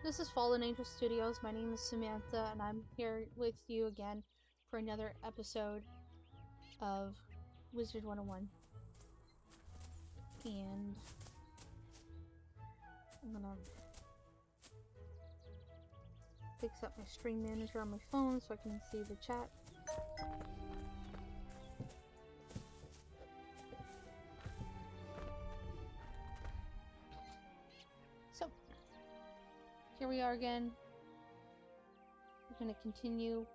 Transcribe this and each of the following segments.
This is Fallen Angel Studios. My name is Samantha, and I'm here with you again for another episode of Wizard101. And I'm gonna fix up my stream manager on my phone so I can see the chat. So, here we are again. We're gonna continue.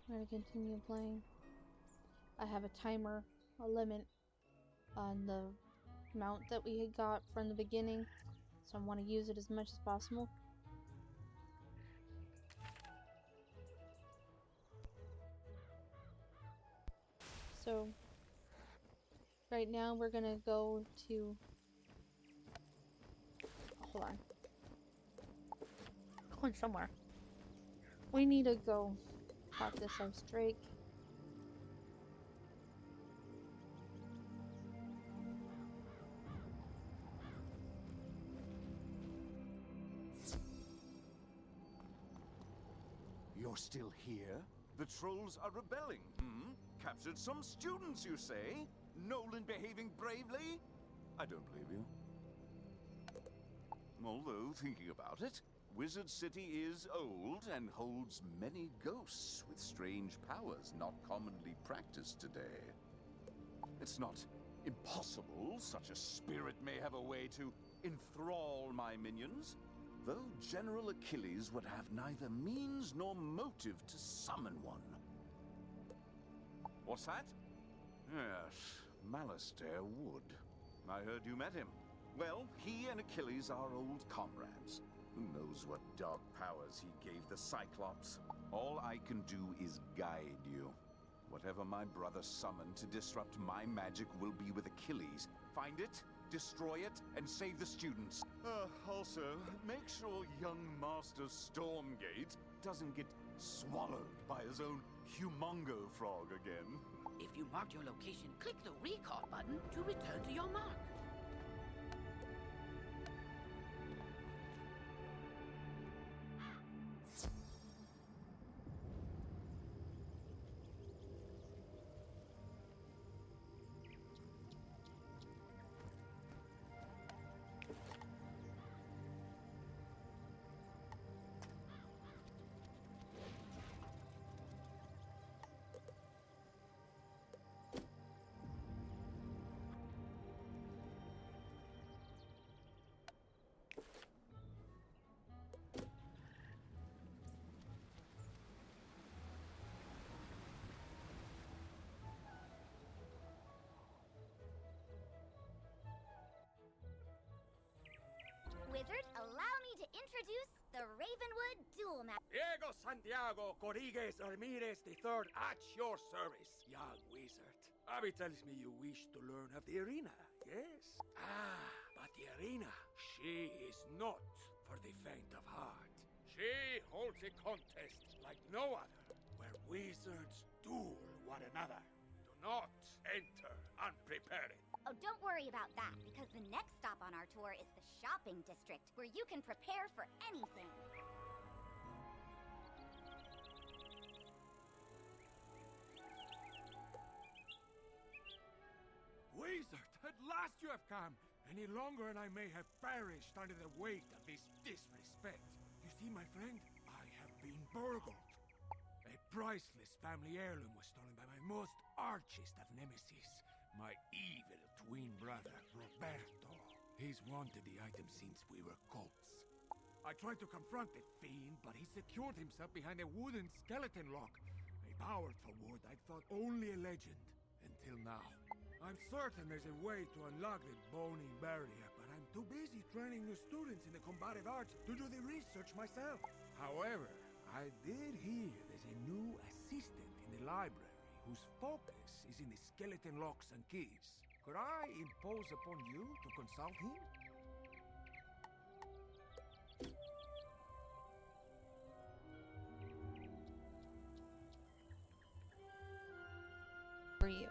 I'm gonna continue playing. I have a timer, a limit on the amount that we had got from the beginning, so I want to use it as much as possible. So right now we're gonna go to, hold on, going somewhere. We need to go talk to this Drake. You're still here? The trolls are rebelling, hmm? Captured some students, you say? Nolan behaving bravely? I don't believe you. Although, thinking about it, Wizard City is old and holds many ghosts with strange powers not commonly practiced today. It's not impossible such a spirit may have a way to enthrall my minions, though General Achilles would have neither means nor motive to summon one. What's that? Yes, Malastair would. I heard you met him. Well, he and Achilles are old comrades. Who knows what dark powers he gave the Cyclops? All I can do is guide you. Whatever my brother summoned to disrupt my magic will be with Achilles. Find it, destroy it, and save the students. Also, make sure young Master Stormgate doesn't get swallowed by his own humongo frog again. If you marked your location, click the recall button to return to your mark. Wizard, allow me to introduce the Ravenwood Duel Map. Diego Santiago Corriguez Ramirez III at your service, young wizard. Abby tells me you wish to learn of the arena, yes? But the arena, she is not for the faint of heart. She holds a contest like no other, where wizards duel one another. Do not enter unprepared. Oh, don't worry about that, because the next stop on our tour is the shopping district, where you can prepare for anything. Wizard, at last you have come! Any longer and I may have perished under the weight of this disrespect. You see, my friend, I have been burgled. A priceless family heirloom was stolen by my most archest of nemesis, my evil twin brother, Roberto. He's wanted the item since we were colts. I tried to confront the fiend, but he secured himself behind a wooden skeleton lock. A powerful ward I thought only a legend, until now. I'm certain there's a way to unlock the bony barrier, but I'm too busy training new students in the combative arts to do the research myself. However, I did hear there's a new assistant in the library whose focus is in the skeleton locks and keys. Could I impose upon you to consult him? For you.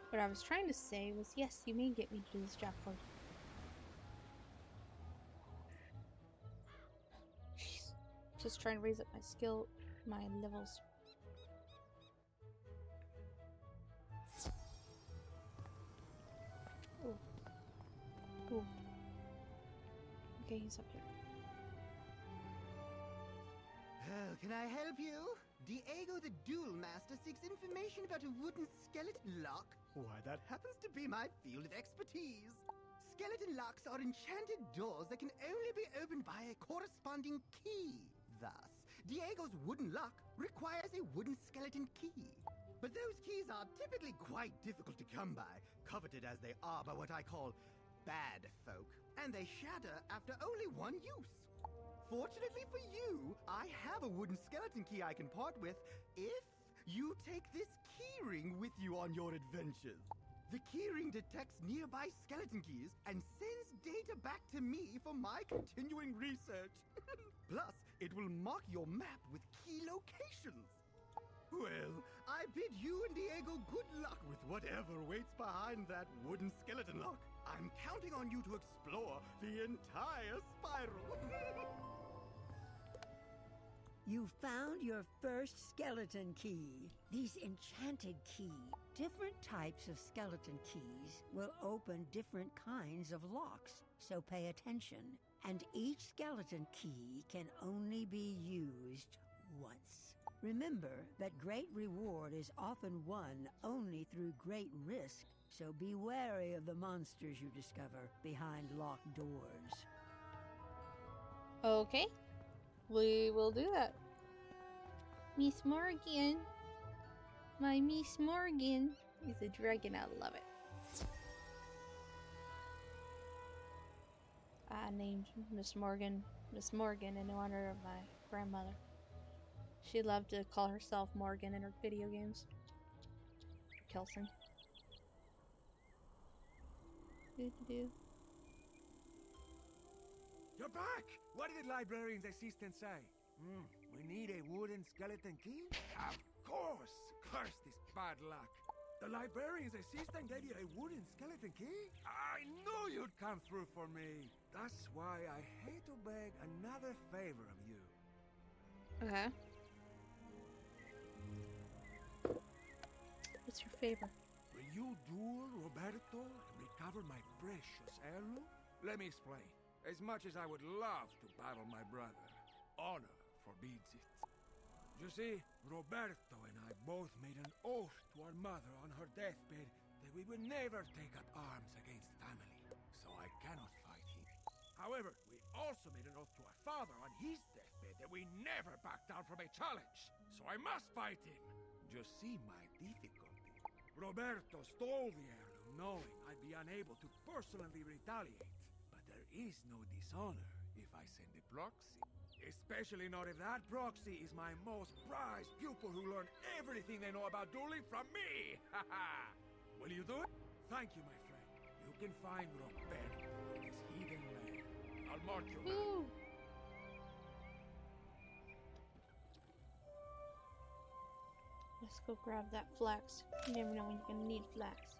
What I was trying to say was, yes, you may get me to do this job for you. Jeez. Just trying to raise up my skill, my levels. Ooh. Ooh. Okay, he's up here. Oh, can I help you? Diego the Duel Master seeks information about a wooden skeleton lock. Why, that happens to be my field of expertise. Skeleton locks are enchanted doors that can only be opened by a corresponding key. Thus, Diego's wooden lock requires a wooden skeleton key. But those keys are typically quite difficult to come by, coveted as they are by what I call bad folk, and they shatter after only one use. Fortunately for you, I have a wooden skeleton key I can part with if you take this keyring with you on your adventures. The keyring detects nearby skeleton keys and sends data back to me for my continuing research. Plus, it will mark your map with key locations. Well, I bid you and Diego good luck with whatever waits behind that wooden skeleton lock. I'm counting on you to explore the entire spiral. You found your first skeleton key. These enchanted keys, different types of skeleton keys, will open different kinds of locks, so pay attention. And each skeleton key can only be used once. Remember that great reward is often won only through great risk, so be wary of the monsters you discover behind locked doors. Okay. We will do that. Miss Morgan. My Miss Morgan is a dragon. I love it. I named Miss Morgan in honor of my grandmother. She loved to call herself Morgan in her video games. Kelson. Doo-doo-doo. You're back! What did the librarian's assistant say? We need a wooden skeleton key? Of course! Curse this bad luck. The librarian's assistant gave you a wooden skeleton key? I knew you'd come through for me. That's why I hate to beg another favor of you. Okay. What's your favor? Will you duel Roberto and recover my precious heirloom? Let me explain. As much as I would love to battle my brother, honor forbids it. You see, Roberto and I both made an oath to our mother on her deathbed that we would never take up arms against family, so I cannot fight him. However, we also made an oath to our father on his deathbed that we never back down from a challenge, so I must fight him. Just see my difficulty. Roberto stole the heirloom knowing I'd be unable to personally retaliate. But there is no dishonor if I send a proxy. Especially not if that proxy is my most prized pupil who learned everything they know about dueling from me! Haha! Will you do it? Thank you, my friend. You can find Roberto in his hidden lair. I'll mark your map. Woo! Let's go grab that flax. You never know when you're gonna need flax.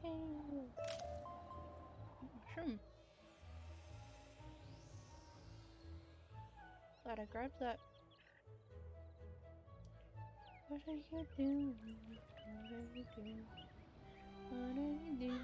Hey! Mushroom. Glad I grabbed that. What are you doing? What are you doing? What are you doing?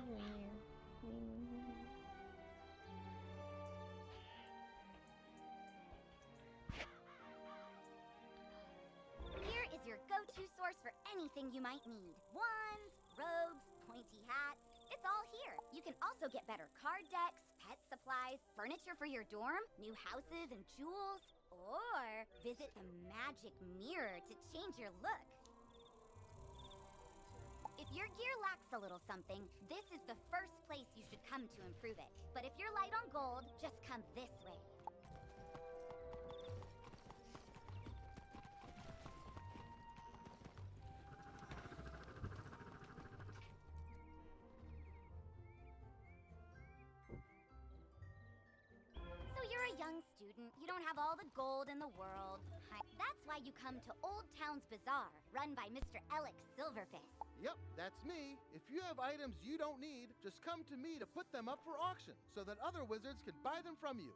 Here is your go-to source for anything you might need. Wands, robes, pointy hats. It's all here. You can also get better card decks, pet supplies, furniture for your dorm, new houses and jewels, or visit the magic mirror to change your look. If your gear lacks a little something, this is the first place you should come to improve it. But if you're light on gold, just come this way. So you're a young you don't have all the gold in the world. That's why you come to Old Town's Bazaar, run by Mr. Alex Silverfist. Yep, that's me. If you have items you don't need, just come to me to put them up for auction so that other wizards can buy them from you.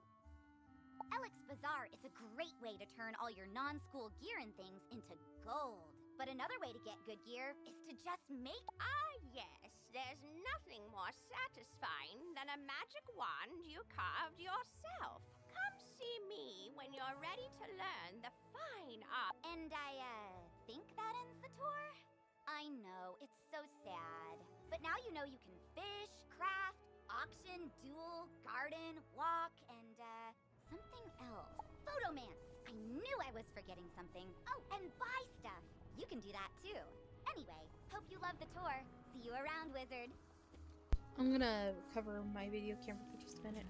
Alex Bazaar is a great way to turn all your non-school gear and things into gold. But another way to get good gear is to just make... Ah, yes. There's nothing more satisfying than a magic wand you carved yourself. Come see me when you're ready to learn the fine art. And I, think that ends the tour? I know, it's so sad. But now you know you can fish, craft, auction, duel, garden, walk, and, something else. Photomance! I knew I was forgetting something. Oh, and buy stuff. You can do that too. Anyway, hope you love the tour. See you around, Wizard. I'm gonna cover my video camera for just a minute.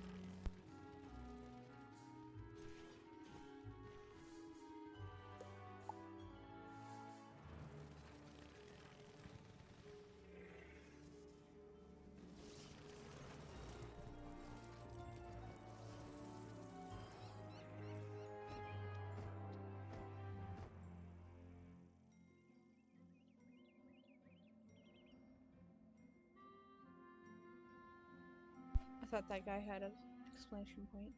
I thought that guy had an exclamation point.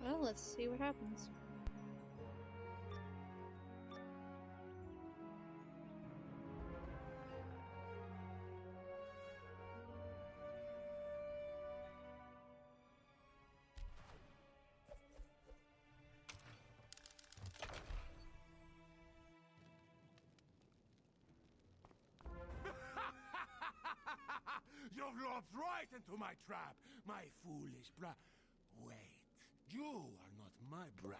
Well, let's see what happens. You've lopped right into my trap, my foolish Wait, you are not my brother.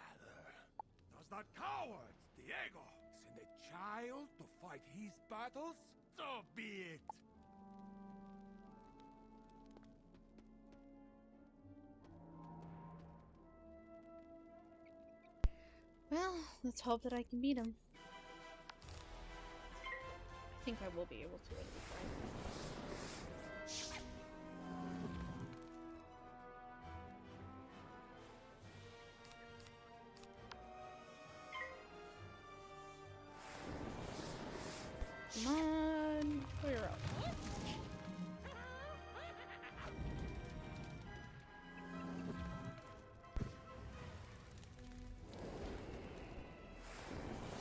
Does that coward, Diego, send a child to fight his battles? So be it. Well, let's hope that I can beat him. I think I will be able to. It'll be fine. Come on, clear up.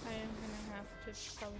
I am gonna have to probably.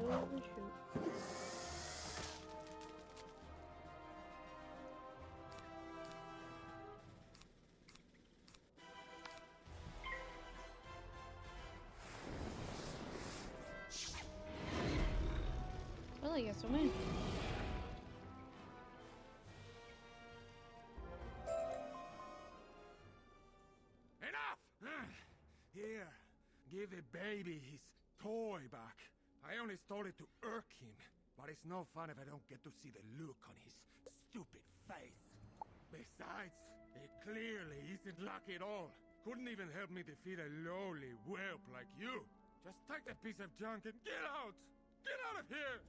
Oh, shoot. Well, I guess I win. Enough! Here, give the baby his toy back. I only stole it to irk him, but it's no fun if I don't get to see the look on his stupid face. Besides, he clearly isn't lucky at all. Couldn't even help me defeat a lowly whelp like you. Just take that piece of junk and get out! Get out of here!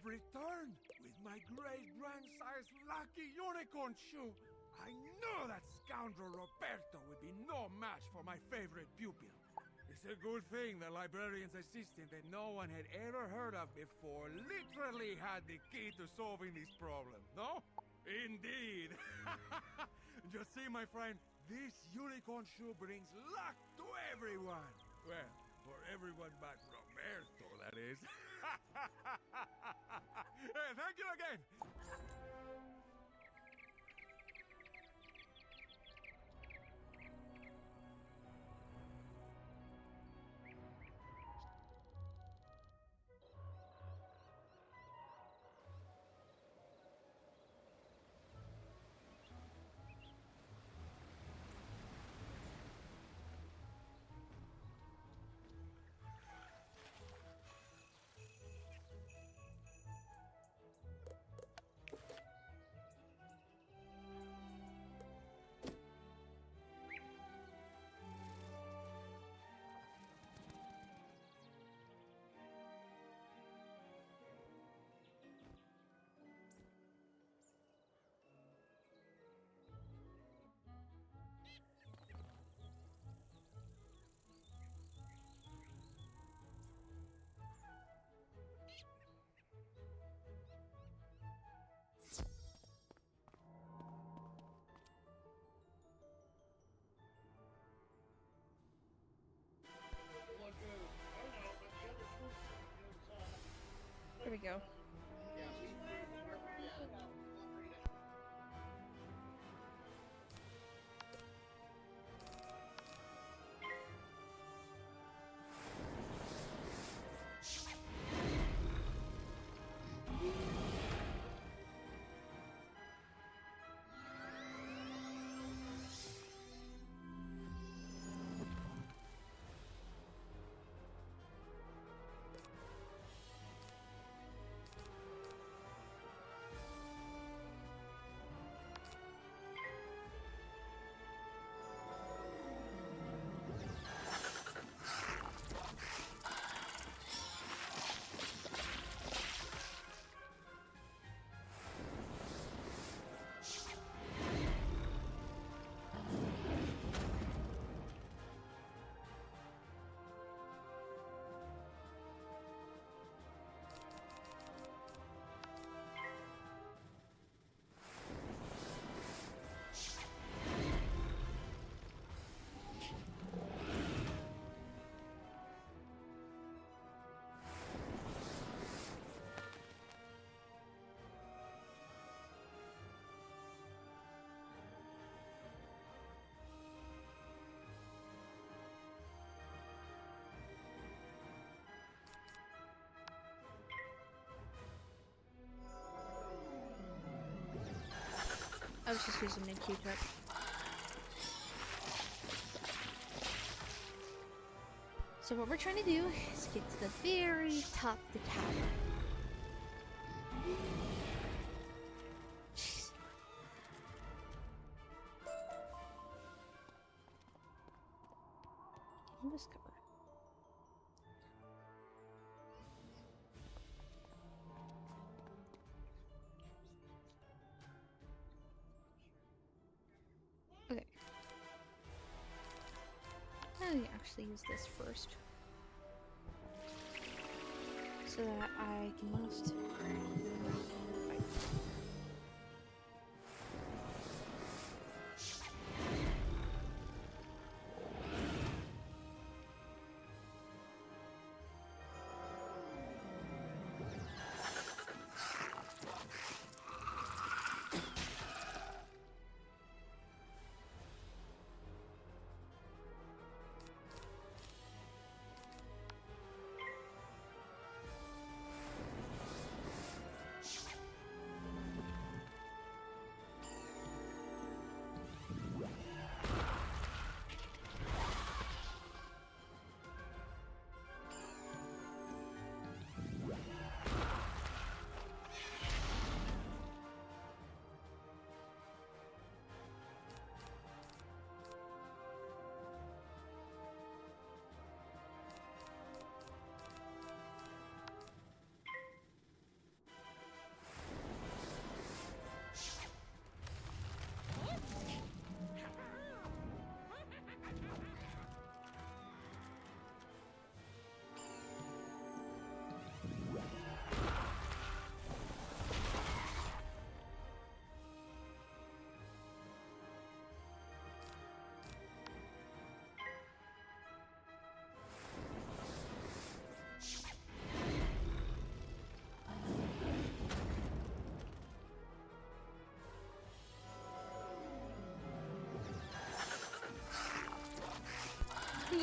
returned with my great-grandsire lucky unicorn shoe. I knew that scoundrel Roberto would be no match for my favorite pupil. It's a good thing the librarian's assistant that no one had ever heard of before literally had the key to solving these problems, no? Indeed. Just see, my friend, this unicorn shoe brings luck to everyone. Well, for everyone but Roberto, that is. Hey, thank you again. There we go. I was just using a Q-tip. So what we're trying to do is get to the very top of the tower. Jeez. In this cover. Okay. Let me actually use this first. So that I can must. Right.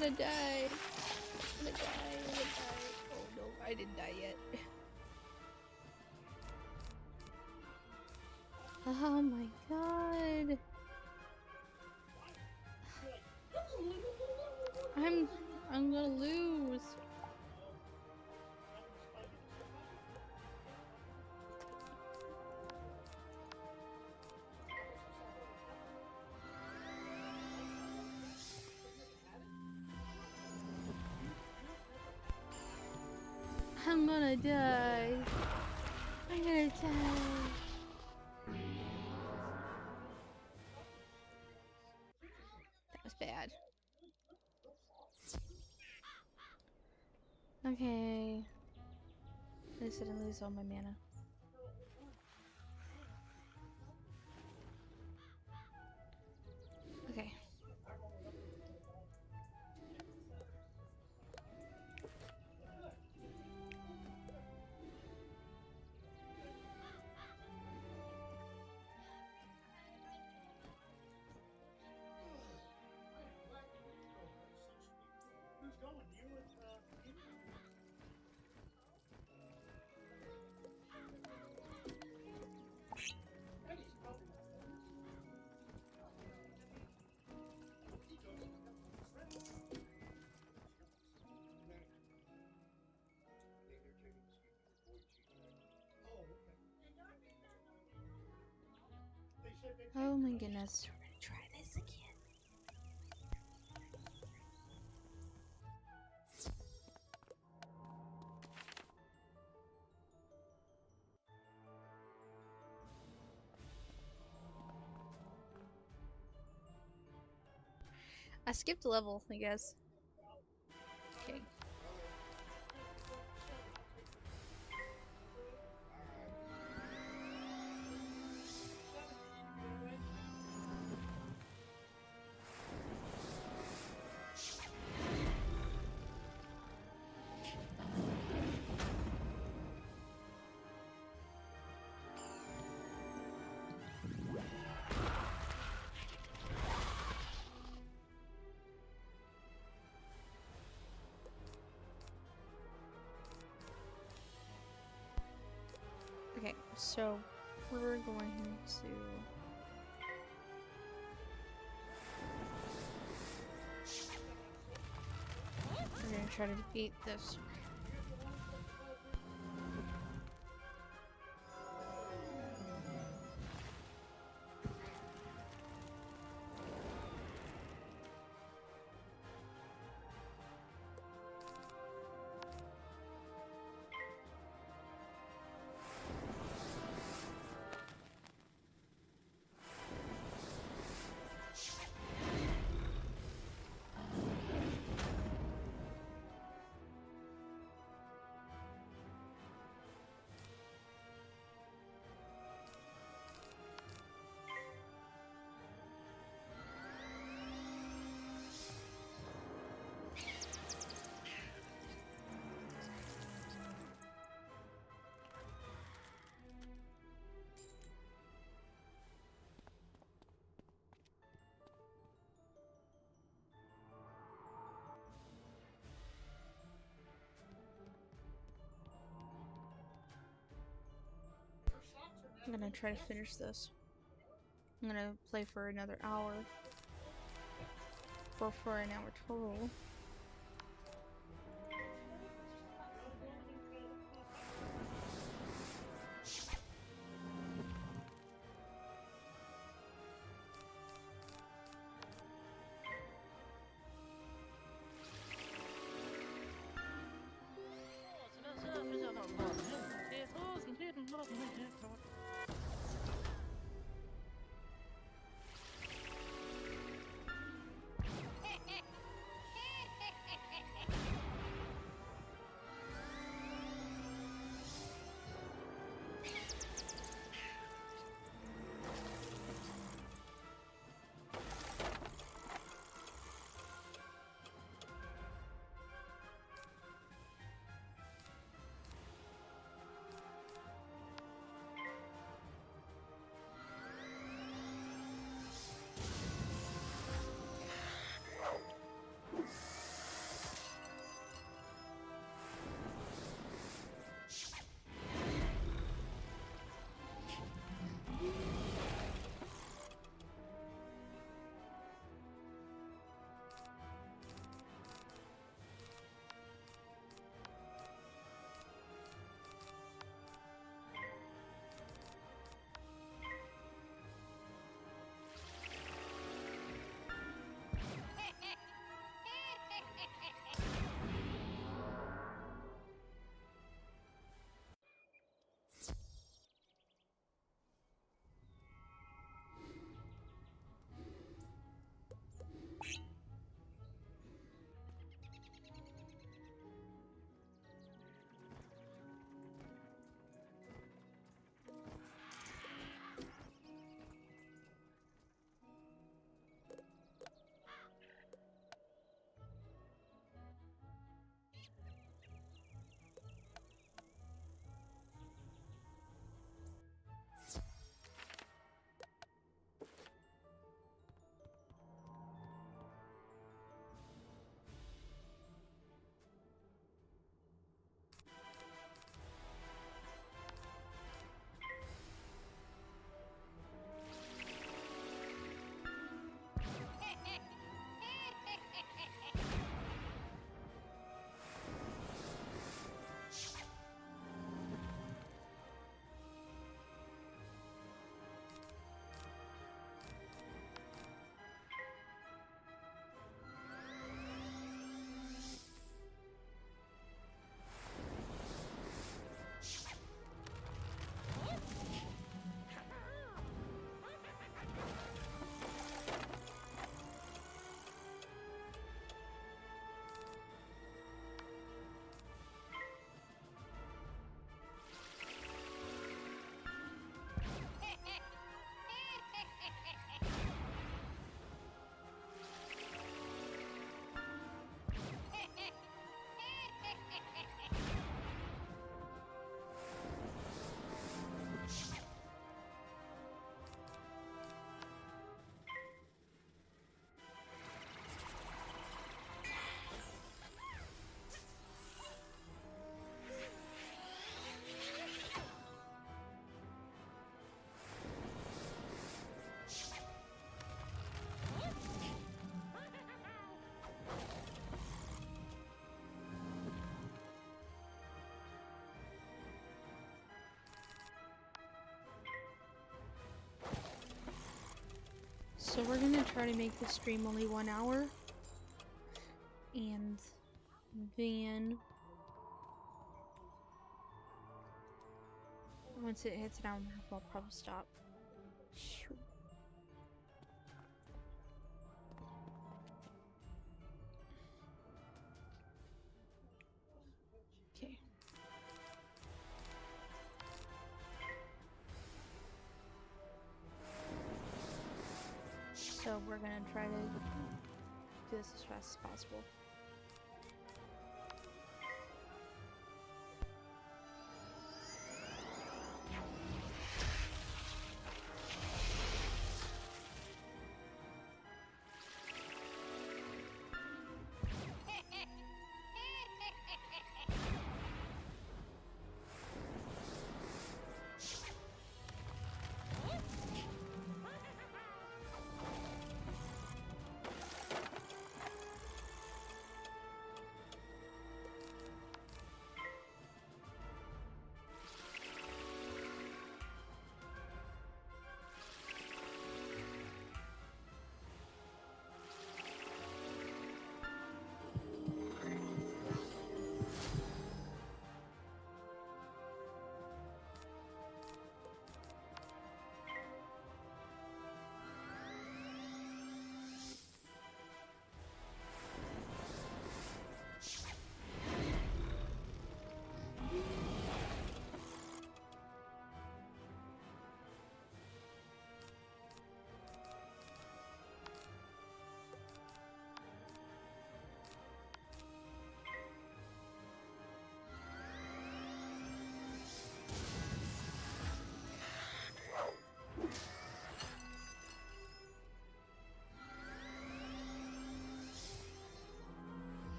gonna die. I'm gonna die. I'm gonna die. Oh no, I didn't die yet. Oh my god. I'm gonna lose. I'm gonna die. I'm gonna die. That was bad. Okay. At least I didn't lose all my mana. Okay. Oh my goodness. We're gonna try this again. I skipped a level, I guess. Okay. Okay, so we're going to... We're gonna try to defeat this. I'm gonna try to finish this. I'm gonna play for another hour. For an hour total. So we're gonna try to make the stream only 1 hour. And then once it hits an hour, I'll probably stop. Okay. So we're gonna try to do this as fast as possible.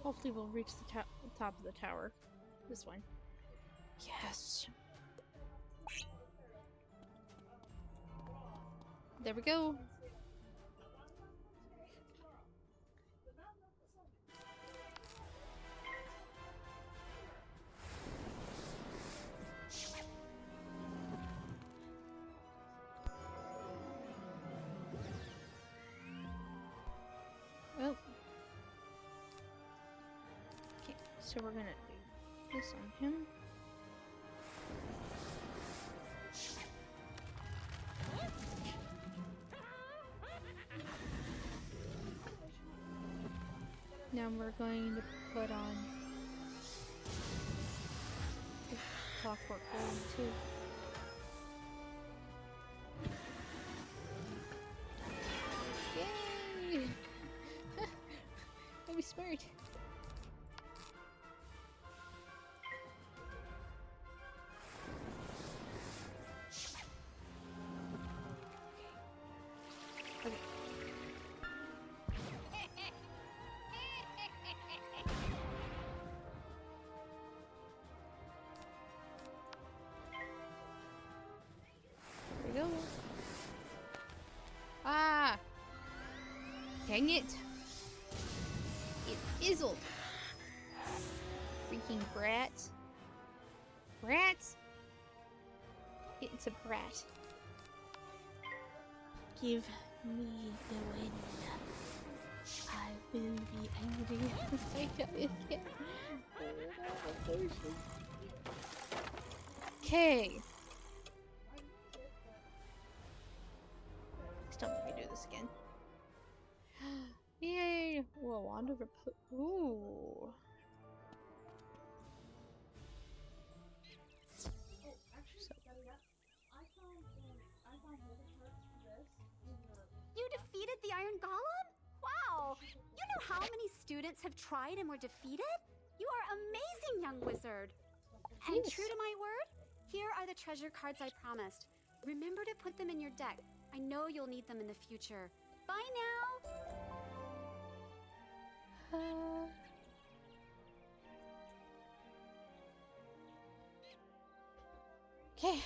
Hopefully we'll reach the top of the tower. This one. Yes! There we go! Oh. So we're gonna do this on him. Now we're going to put on the clockwork golem too. Yay! That'd be smart. Ah! Dang it! It fizzled! Freaking brat. Brats? It's a brat. Give me the win. I will be angry. Okay. Please don't make me do this again. Yay! Whoa, wand of ooh. You defeated the Iron Golem? Wow! You know how many students have tried and were defeated? You are amazing, young wizard. And Yes. true to my word, Here are the treasure cards I promised. Remember to put them in your deck. I know you'll need them in the future. Bye now! Okay.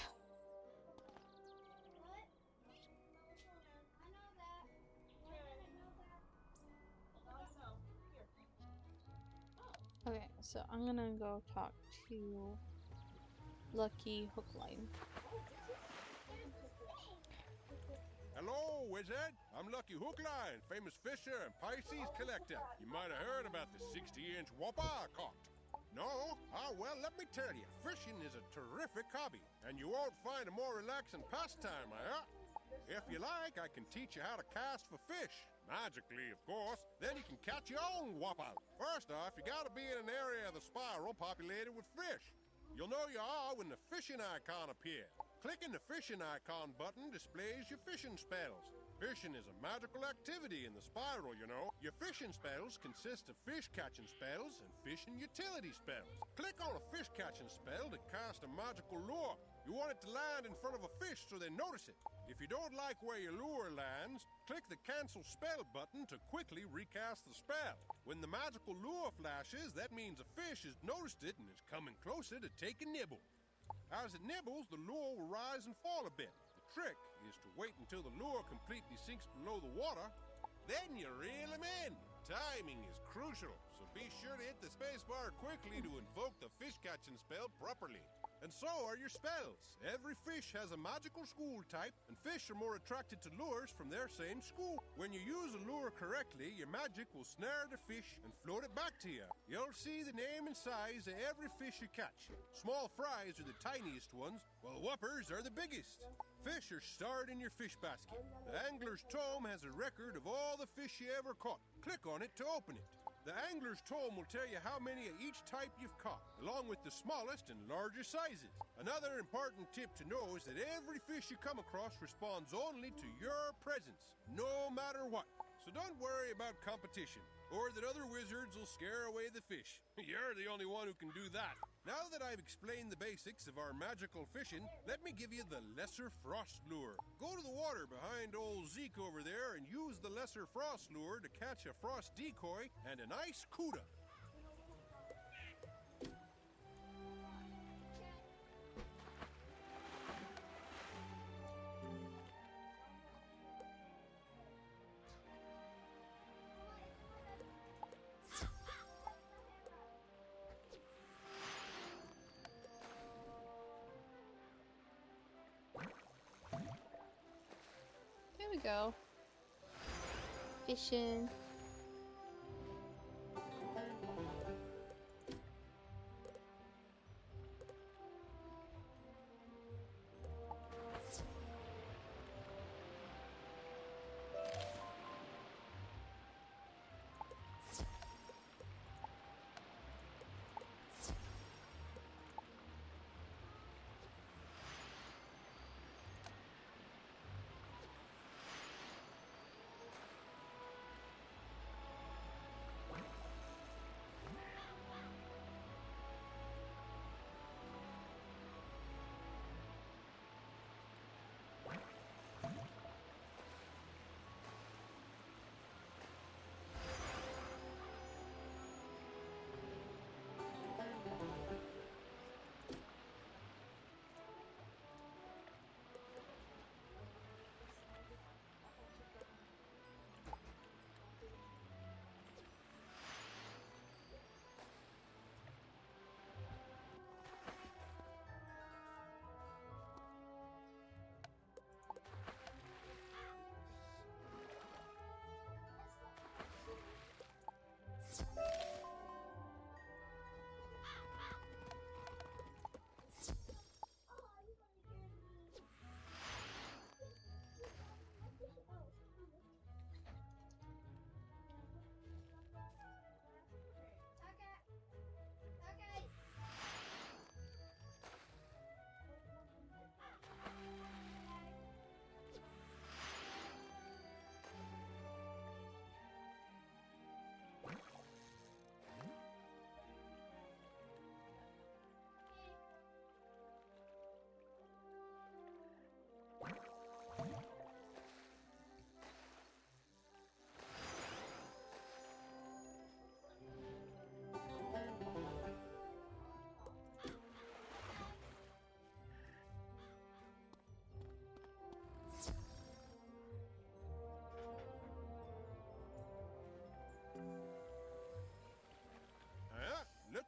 Okay, so I'm gonna go talk to Lucky Hookline. Hello, Wizard. I'm Lucky Hookline, famous fisher and Pisces collector. You might have heard about the 60-inch whopper I caught. No? Ah, well, let me tell you, fishing is a terrific hobby, and you won't find a more relaxing pastime, If you like, I can teach you how to cast for fish. Magically, of course. Then you can catch your own whopper. First off, you gotta be in an area of the spiral populated with fish. You'll know you are when the fishing icon appears. Clicking the fishing icon button displays your fishing spells. Fishing is a magical activity in the spiral, you know. Your fishing spells consist of fish-catching spells and fishing utility spells. Click on a fish-catching spell to cast a magical lure. You want it to land in front of a fish so they notice it. If you don't like where your lure lands, click the cancel spell button to quickly recast the spell. When the magical lure flashes, that means a fish has noticed it and is coming closer to take a nibble. As it nibbles, the lure will rise and fall a bit. The trick is to wait until the lure completely sinks below the water. Then you reel him in. Timing is crucial, so be sure to hit the spacebar quickly to invoke the fish-catching spell properly. And so are your spells. Every fish has a magical school type, and fish are more attracted to lures from their same school. When you use a lure correctly, your magic will snare the fish and float it back to you. You'll see the name and size of every fish you catch. Small fries are the tiniest ones, while whoppers are the biggest. Fish are stored in your fish basket. The angler's tome has a record of all the fish you ever caught. Click on it to open it. The angler's tome will tell you how many of each type you've caught, along with the smallest and largest sizes. Another important tip to know is that every fish you come across responds only to your presence, no matter what. So don't worry about competition, or that other wizards will scare away the fish. You're the only one who can do that. Now that I've explained the basics of our magical fishing, let me give you the Lesser Frost Lure. Go to the water behind old Zeke over there and use the Lesser Frost Lure to catch a frost decoy and a nice cuda. There we go. Fishing.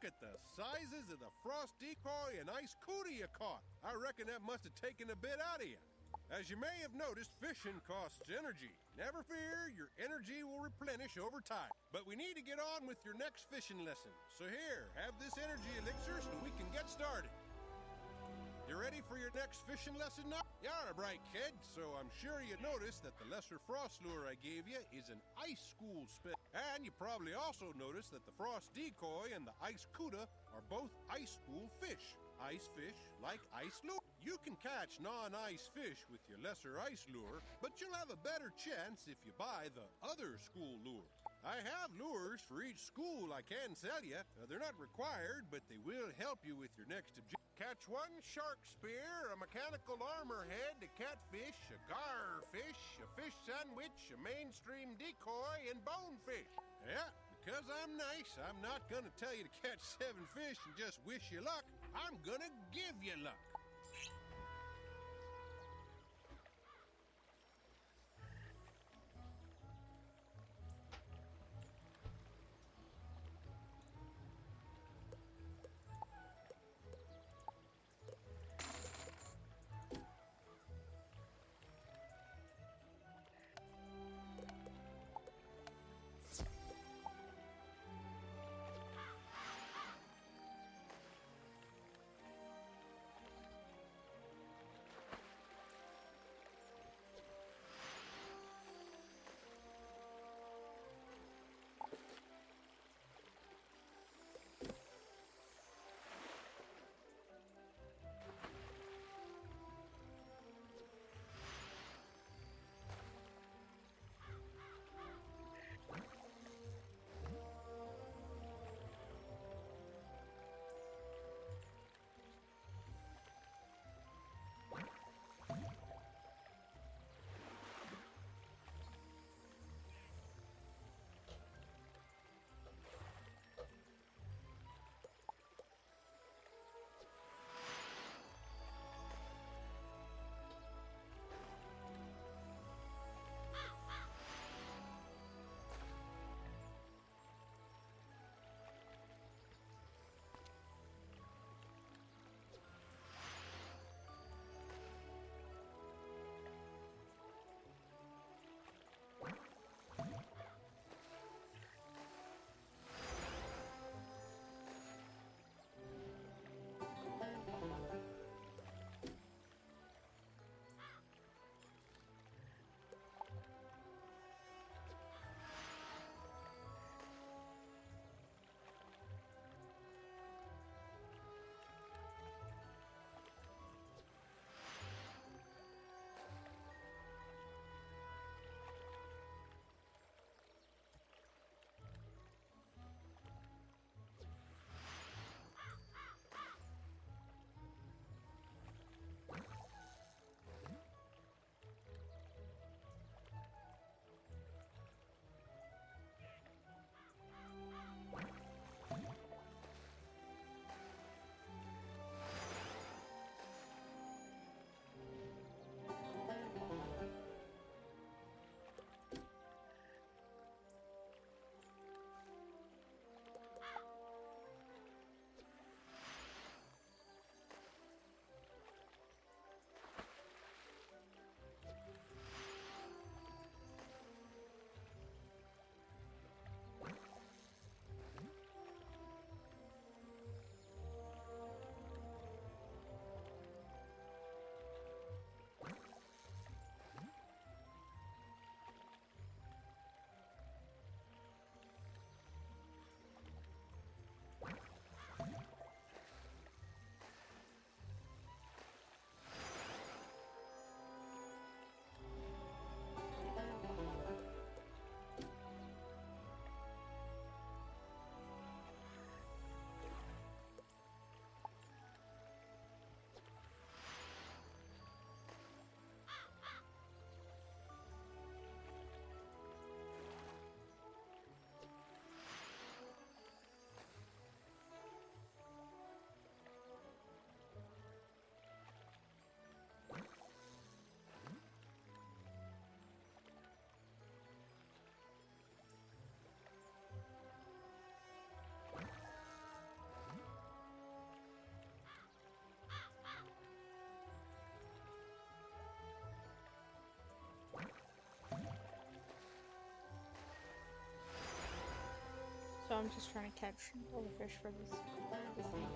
look at the sizes of the frost decoy and ice cuda you caught. I reckon that must have taken a bit out of you. As you may have noticed, fishing costs energy. Never fear, your energy will replenish over time. But we need to get on with your next fishing lesson. So here, have this energy elixir so we can get started. You ready for your next fishing lesson now? You're a bright kid, so I'm sure you noticed that the lesser frost lure I gave you is an ice school spin. And you probably also noticed that the frost decoy and the ice cuda are both ice school fish. Ice fish like ice lure. You can catch non-ice fish with your lesser ice lure, but you'll have a better chance if you buy the other school lure. I have lures for each school I can sell you. They're not required, but they will help you with your next objective. Catch one shark spear, a mechanical armor head, a catfish, a garfish, a fish sandwich, a mainstream decoy, and bonefish. Yeah, because I'm nice, I'm not gonna tell you to catch 7 fish and just wish you luck. I'm gonna give you luck. I'm just trying to catch all the fish for this thing.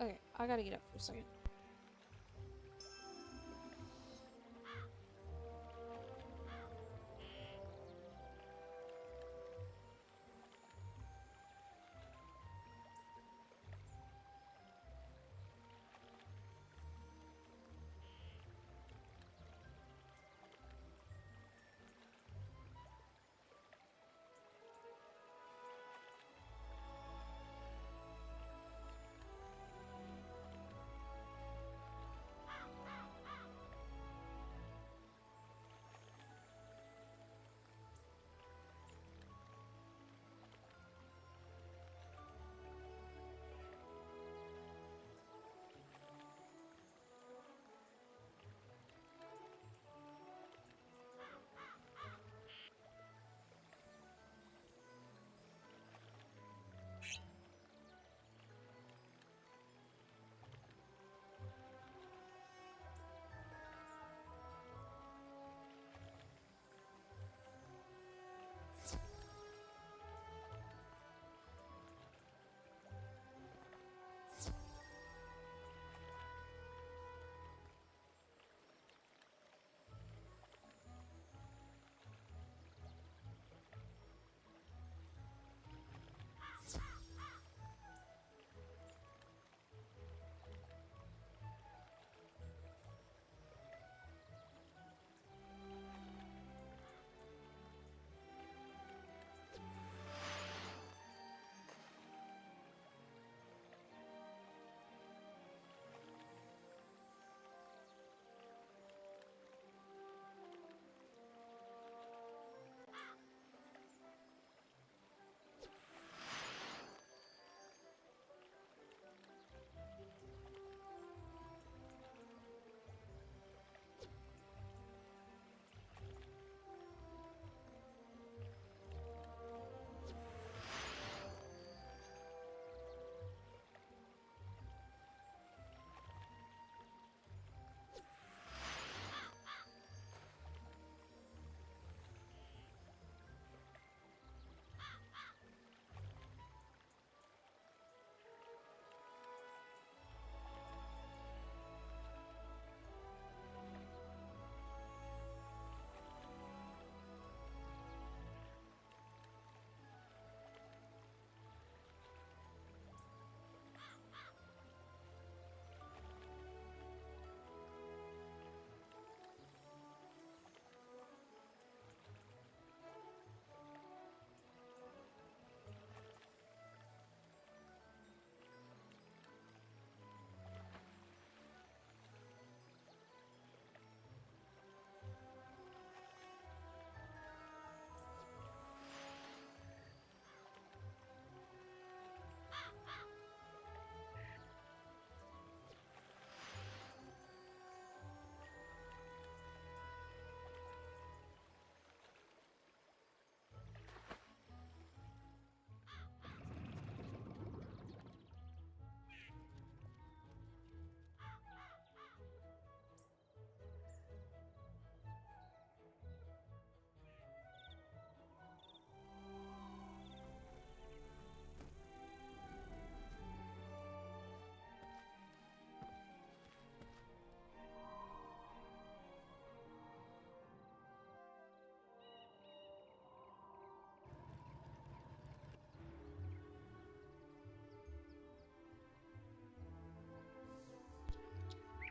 Okay, I gotta get up for a second.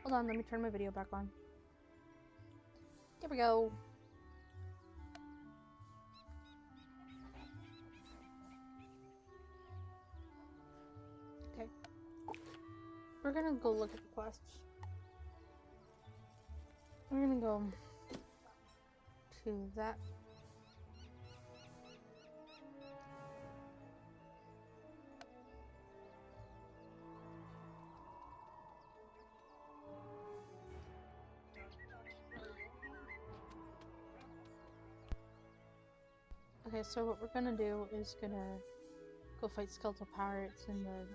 Hold on, let me turn my video back on. There we go. Okay. We're gonna go look at the quests. We're gonna go to that. Okay, so what we're gonna do is gonna go fight skeletal pirates in the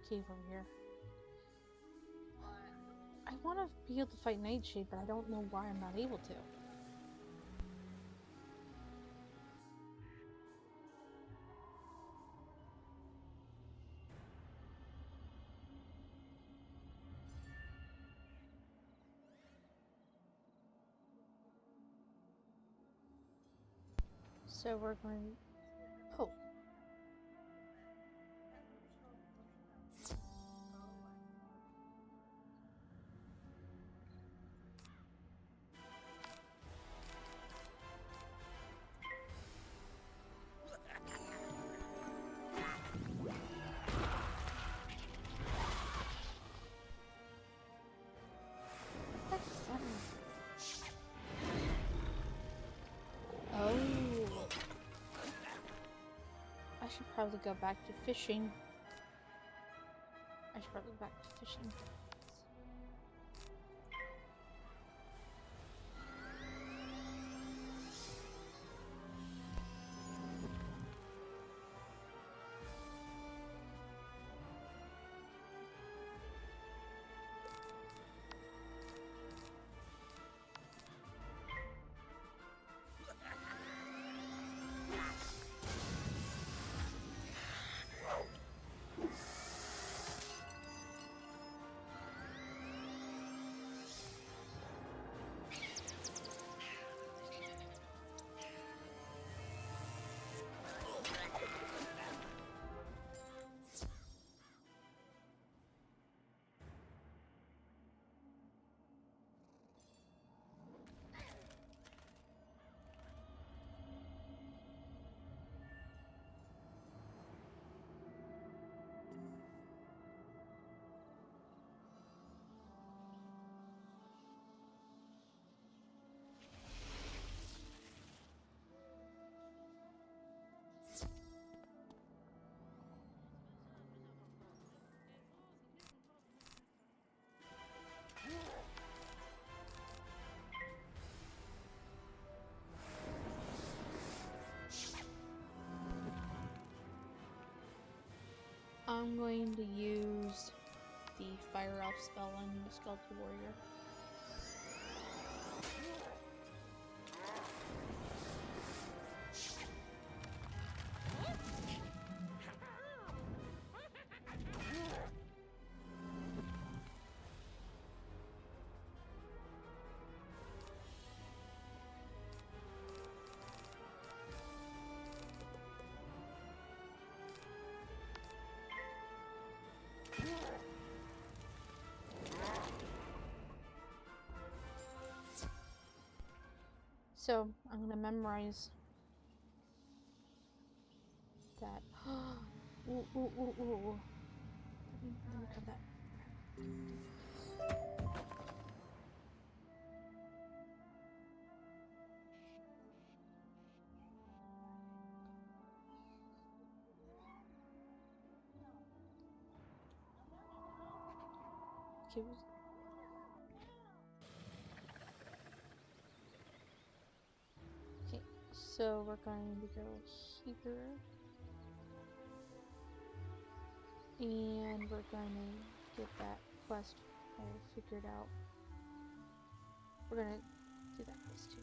cave over here. I want to be able to fight Nightshade, but I don't know why I'm not able to. So we're going... Oh. Oh. I should probably go back to fishing. I should probably go back to fishing. I'm going to use the Fire Elf spell on the Skeletal Warrior. So, I'm gonna memorize that. Ooh, ooh, ooh, ooh. Let me cut that. Okay. Okay, so we're going to go here. And we're going to get that quest all figured out. We're going to do that quest too.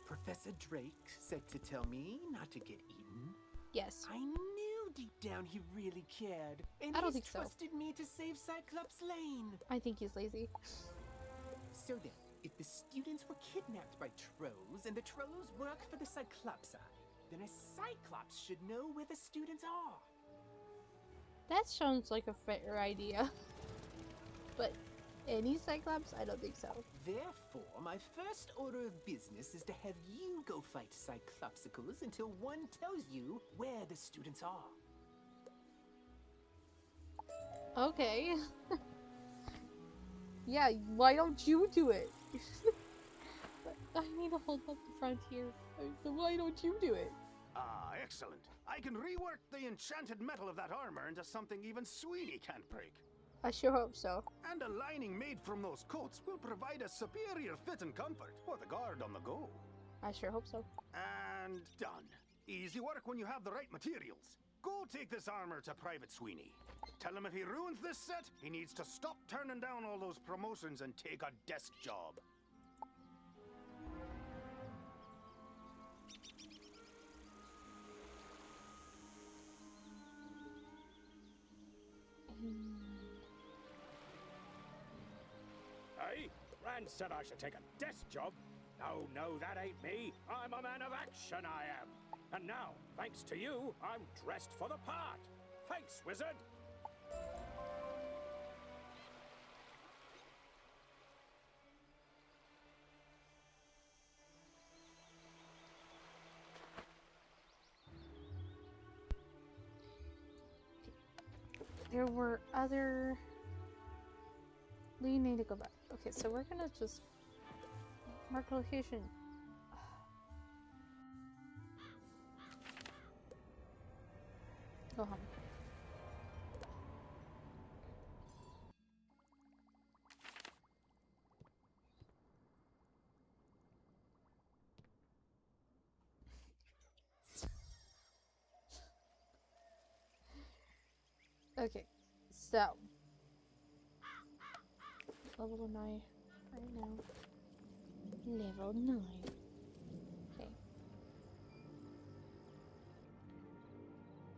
Professor Drake said to tell me not to get eaten. Yes. I knew deep down he really cared. And I don't he's think so. trusted me to save Cyclops Lane. I think he's lazy. So then, if the students were kidnapped by trolls and the trolls work for the Cyclopsi, then a Cyclops should know where the students are. That sounds like a fair idea. But any Cyclops? I don't think so. Therefore, my first order of business is to have you go fight Cyclopsicles until one tells you where the students are. Okay. Yeah, why don't you do it? I need to hold up the frontier. Why don't you do it? Ah, excellent. I can rework the enchanted metal of that armor into something even Sweeney can't break. I sure hope so. And a lining made from those coats will provide a superior fit and comfort for the guard on the go. I sure hope so. And done. Easy work when you have the right materials. Go take this armor to Private Sweeney. Tell him if he ruins this set, he needs to stop turning down all those promotions and take a desk job. Hey, Rand said I should take a desk job. No, no, that ain't me. I'm a man of action, I am. And now, thanks to you, I'm dressed for the part. Thanks, Wizard. There were other... We need to go back. Okay, so we're gonna just mark location. Go home. Okay, so level 9 right now. Level 9. Okay.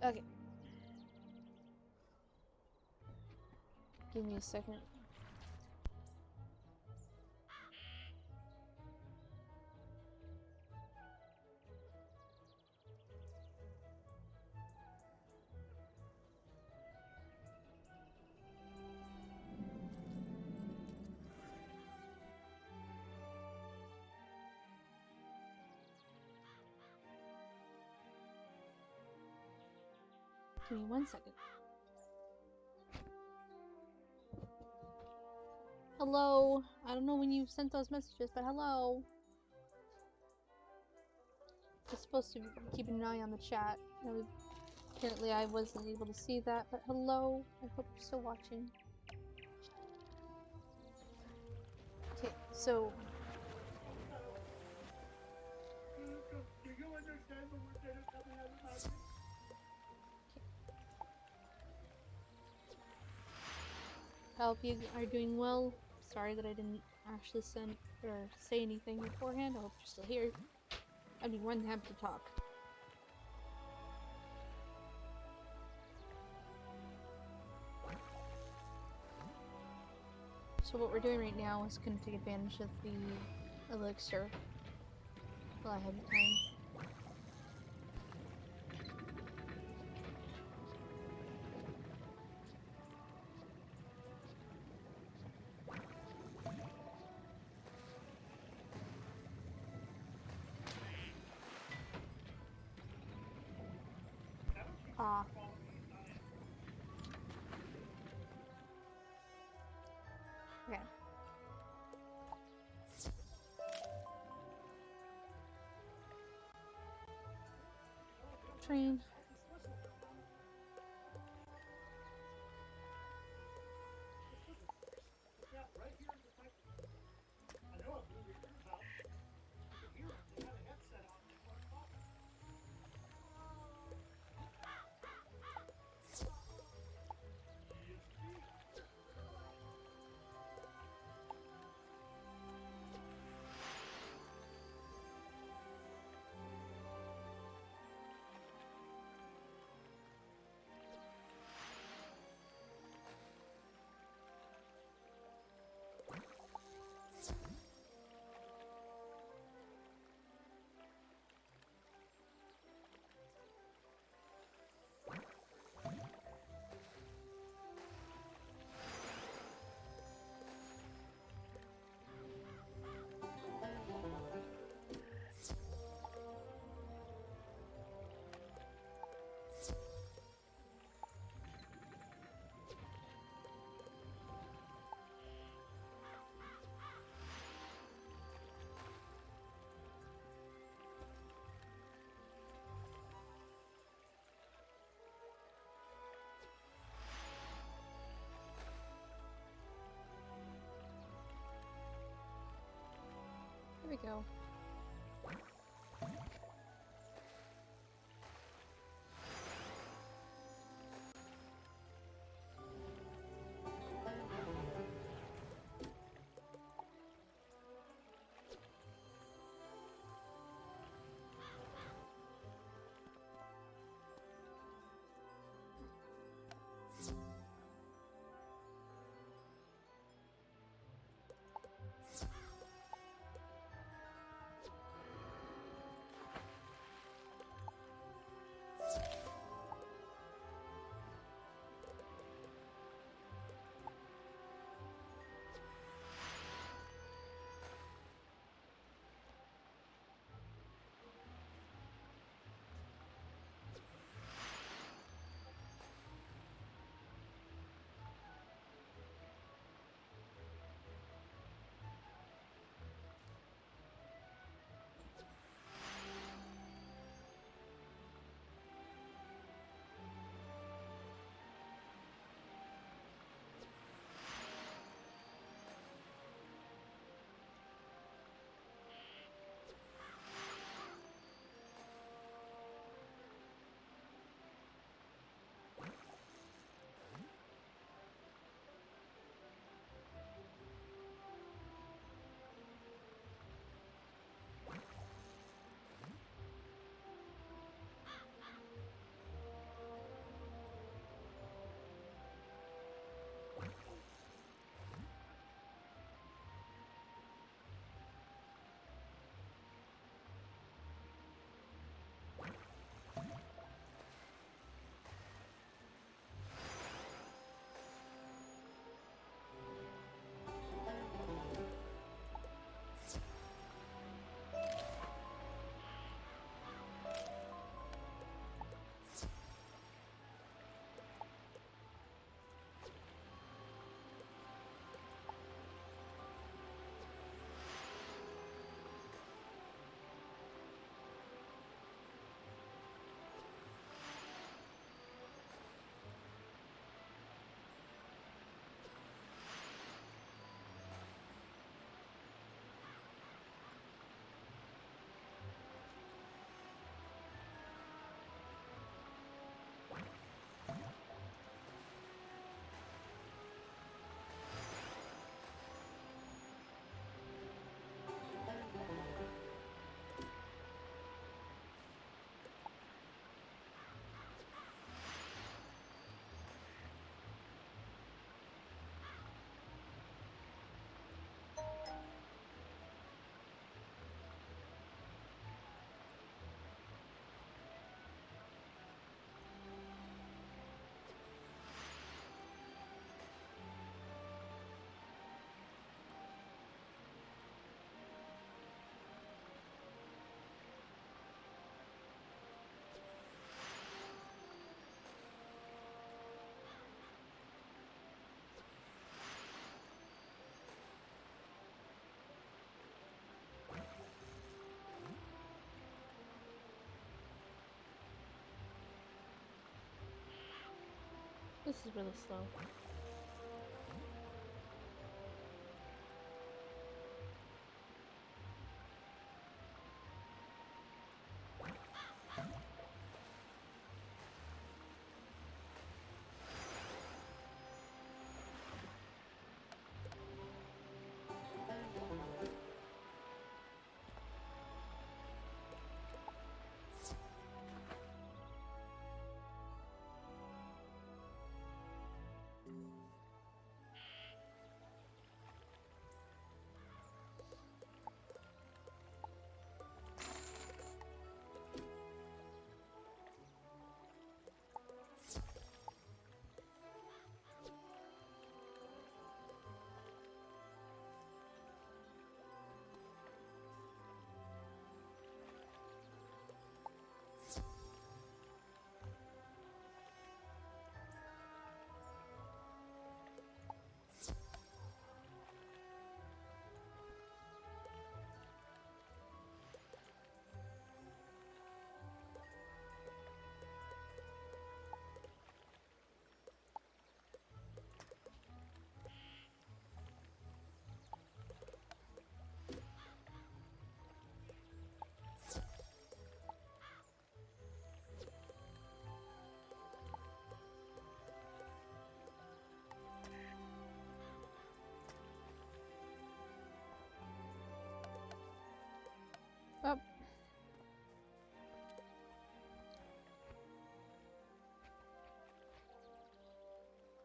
Okay. Give me a second. Give me 1 second. Hello. I don't know when you sent those messages, but hello. Just supposed to be keeping an eye on the chat. Apparently I wasn't able to see that, but hello. I hope you're still watching. Okay, so... Do you understand what we're getting coming out of the I hope you are doing well. Sorry that I didn't actually send or say anything beforehand. I hope you're still here. I'd be more than happy to talk. So what we're doing right now is going to take advantage of the elixir while I have the time. Ah. Okay. Train. go. This is really slow.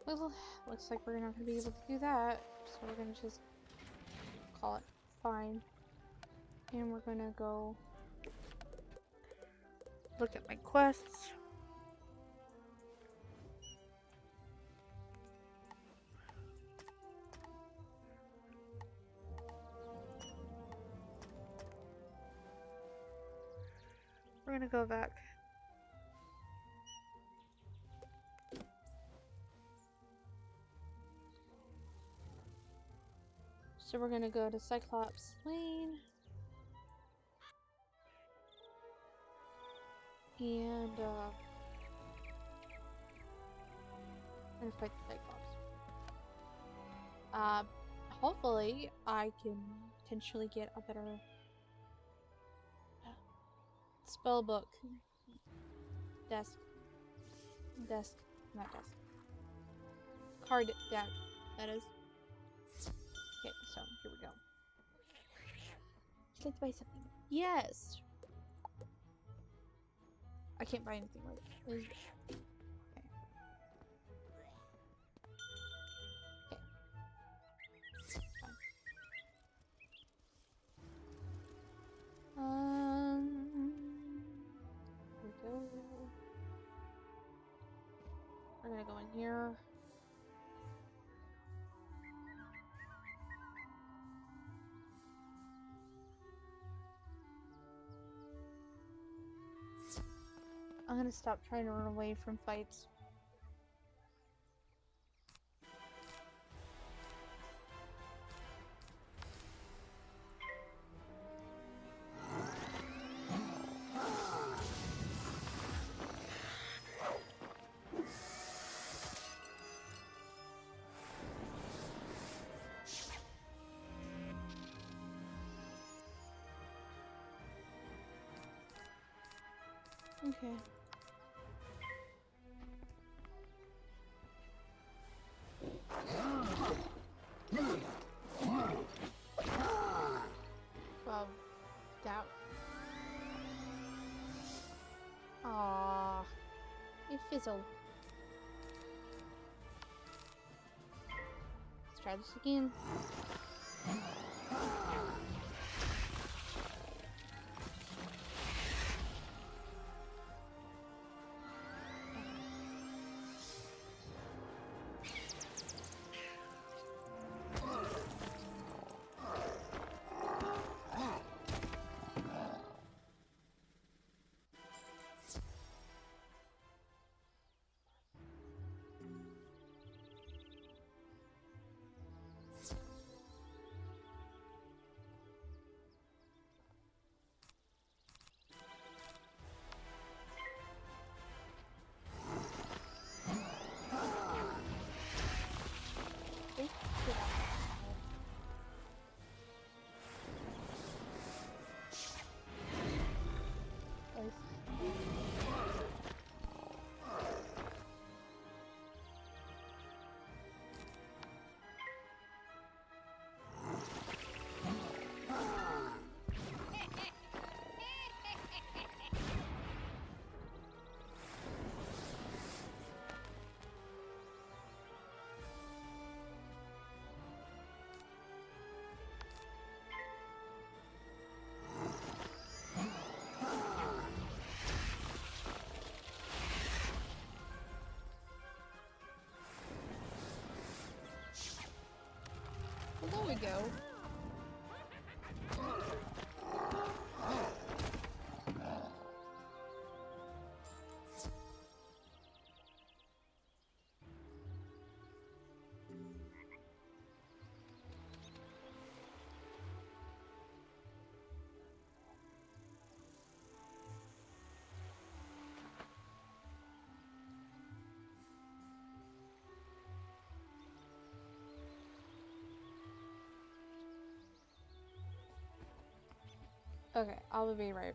Well, looks like we're not going to be able to do that, so we're going to just call it fine. And we're going to go look at my quests. We're going to go back. So we're gonna go to Cyclops Lane and I'm gonna fight the Cyclops. Hopefully I can potentially get a better spell book. Not desk. Card deck, that is. Okay, so here we go. I'd like to buy something. Yes! I can't buy anything right. Okay. Here we go. We're gonna go in here. I'm gonna stop trying to run away from fights. Okay. Well, doubt. Aww. It fizzled. Let's try this again. Well, there we go. Okay, I'll be right.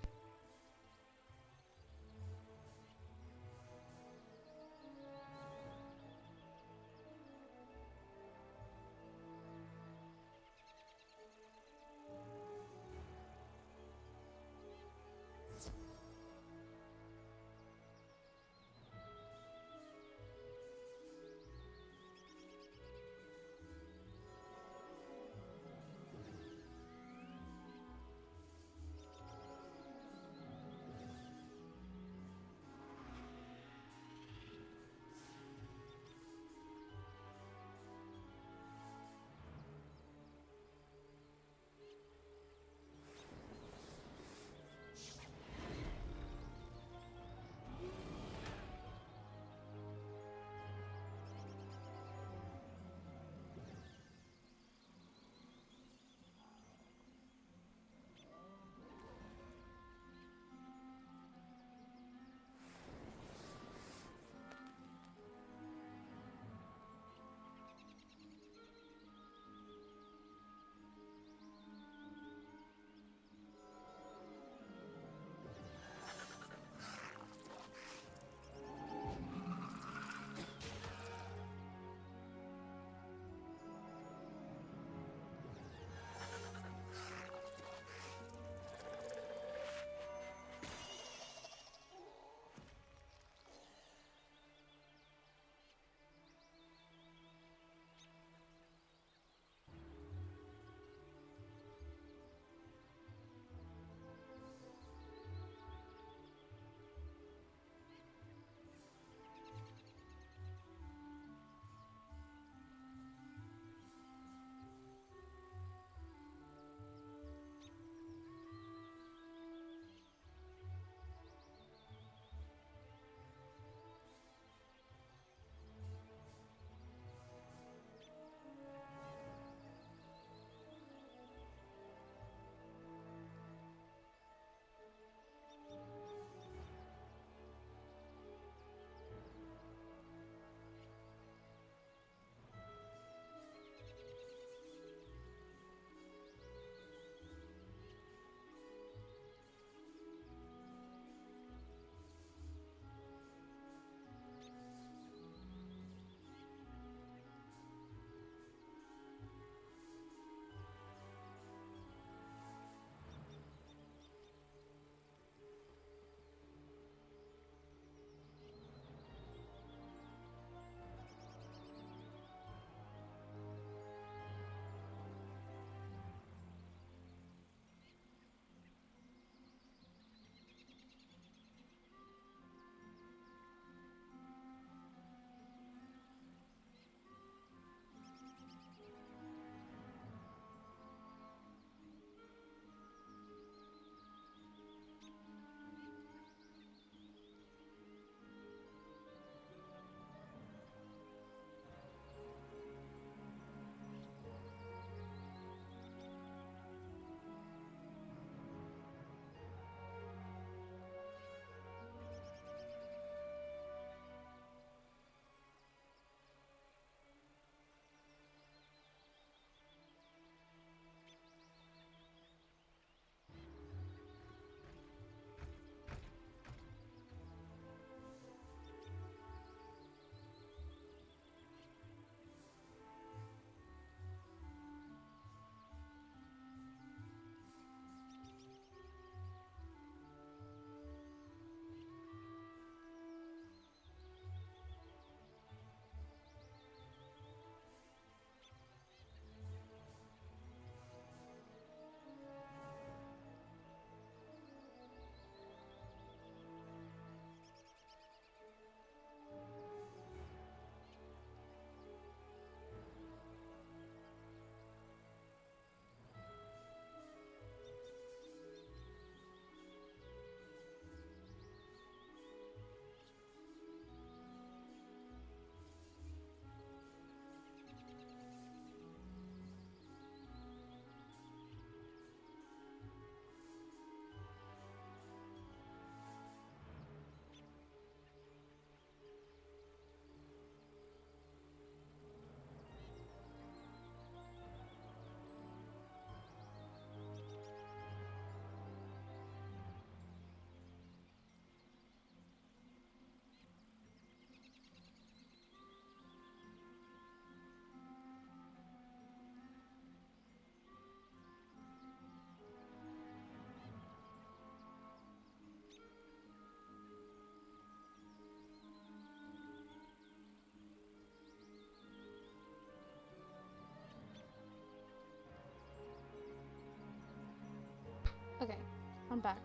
Okay, I'm back.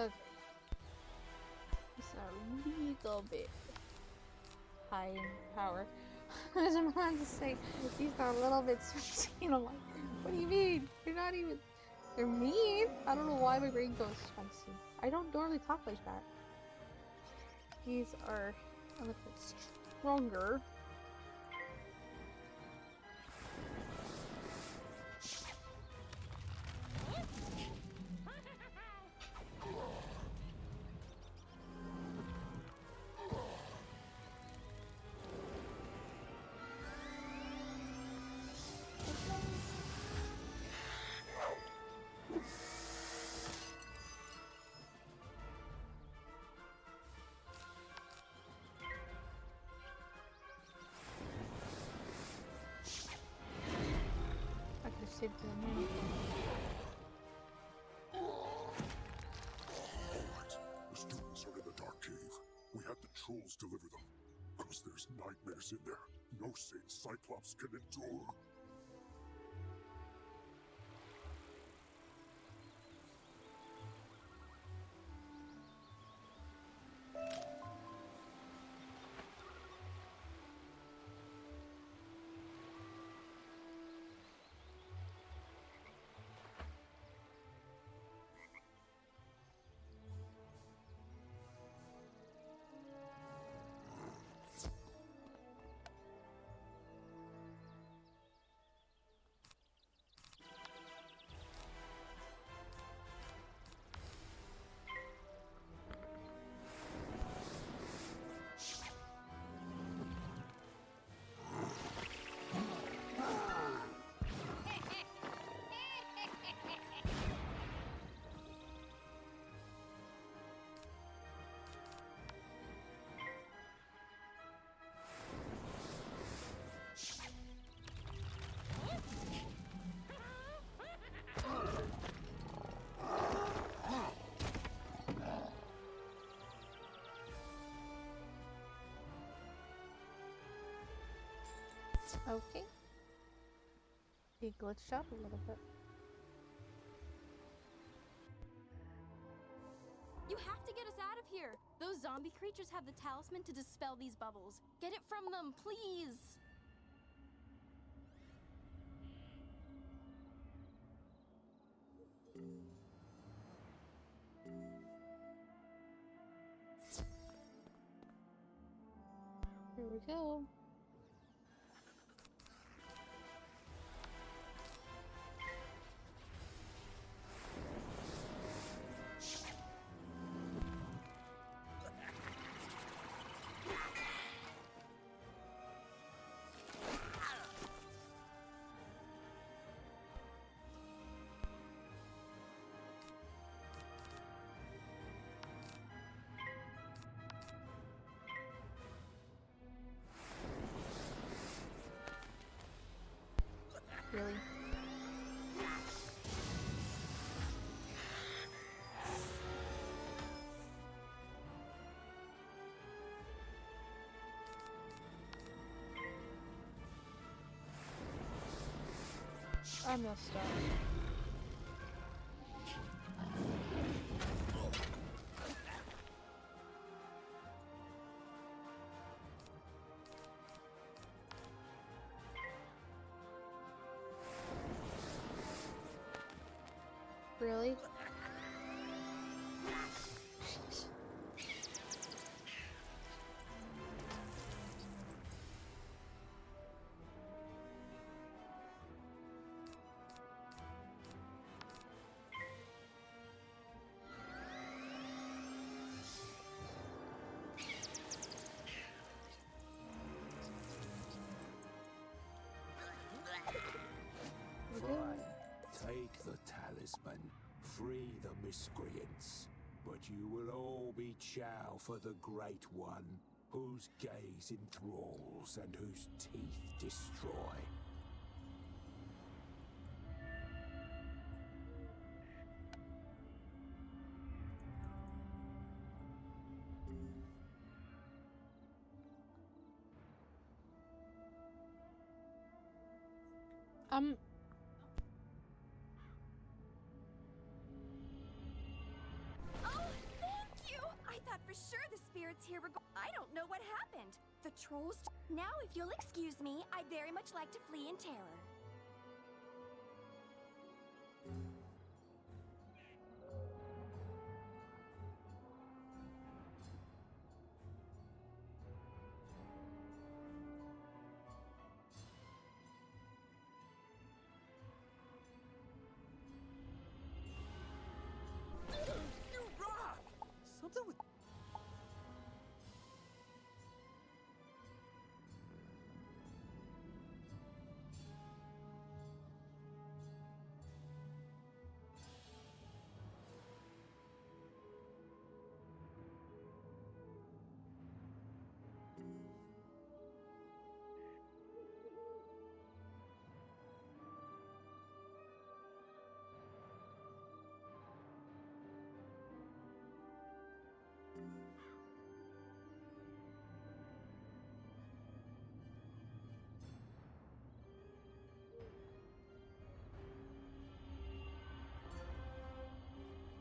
Okay. It's a little bit high in power. I was about to say, these are a little bit spicy, and I'm like, what do you mean? They're not even... They're mean! I don't know why my brain goes spicy. I don't normally talk like that. These are a little bit stronger. I could have saved the money. Alright, the students are in the dark cave. We had the trolls deliver them. Because there's nightmares in there. No sane Cyclops can endure. Okay. He glitched out a little bit. You have to get us out of here! Those zombie creatures have the talisman to dispel these bubbles. Get it from them, please! Here we go. Really? I messed up. Really? talisman, free the miscreants. But you will all be chow for the Great One, whose gaze enthralls and whose teeth destroy. Oh, thank you! I thought for sure the spirits here were I don't know what happened. The trolls... Now, if you'll excuse me, I'd very much like to flee in terror. You rock! Something with...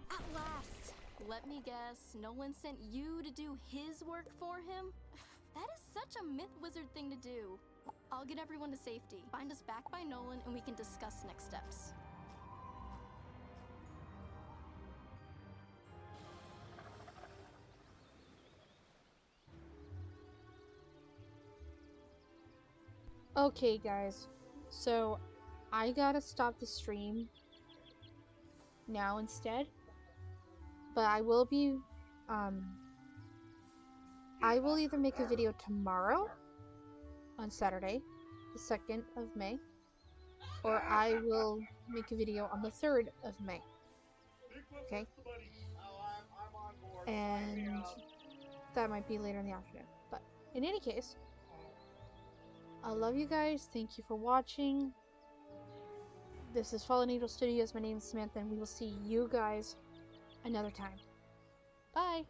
At last! Let me guess, Nolan sent you to do his work for him? That is such a myth wizard thing to do. I'll get everyone to safety. Find us back by Nolan and we can discuss next steps. Okay, guys. So, I gotta stop the stream now instead. But I will be, I will either make a video tomorrow, on Saturday, the 2nd of May, or I will make a video on the 3rd of May. Okay? And that might be later in the afternoon. But in any case, I love you guys. Thank you for watching. This is Fallen Angel Studios. My name is Samantha, and we will see you guys another time. Bye!